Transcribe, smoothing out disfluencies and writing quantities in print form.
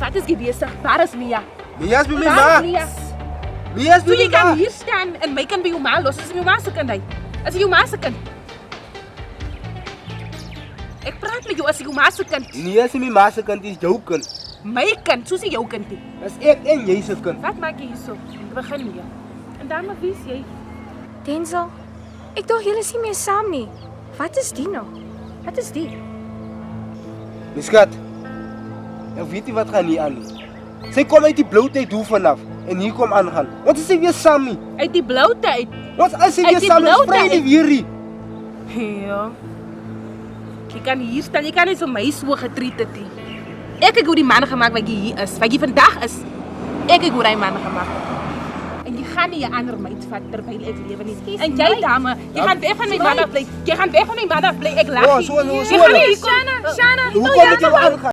wat is jy besig? Waar is Mia? Mia is by my Waar ma. is Mia? Mia is by So jy my ma. kan hier staan en my kind by jou ma los. Is jou ma se kind hy? Is jou ma se kind? Ek praat met jou as jou ma se kind. Nee, is nie my ma se kind, dis jou kind. My kind, soos jou kind nie. Dis ek en jy se kind. Wat maak jy hierso? Begin Mia. En dan maar wie is jy? Denzel, ek dink julle is nie meer saam nie. Wat is die nou? Wat is die? My skat. Ek weet nie wat gaan hier aan nie. Sy kom uit die blou tyd hoe vanaf en hier kom aangaan. Ons is nie weer saam nie. Uit die blou tyd. Ons is nie Uit weer die saam nie. blou Ons vry tyd. nie weer nie. Ja. Jy kan hier staan, jy kan nie vir my so getreat het nie. Ek het hoe die man gemaak wat jy hier is, wat jy vandag is. Ek het hoe hy man gemaak het. En jy gaan nie 'n ander meid vat terwyl ek lewe nie. En jy dame, jy gaan weg van my man af bly. Jy gaan weg van my man af bly. Ek lag Oh, nie. so, Jy so, gaan so. nie hier kom. Shana, Hoe kom dit jou aangaan?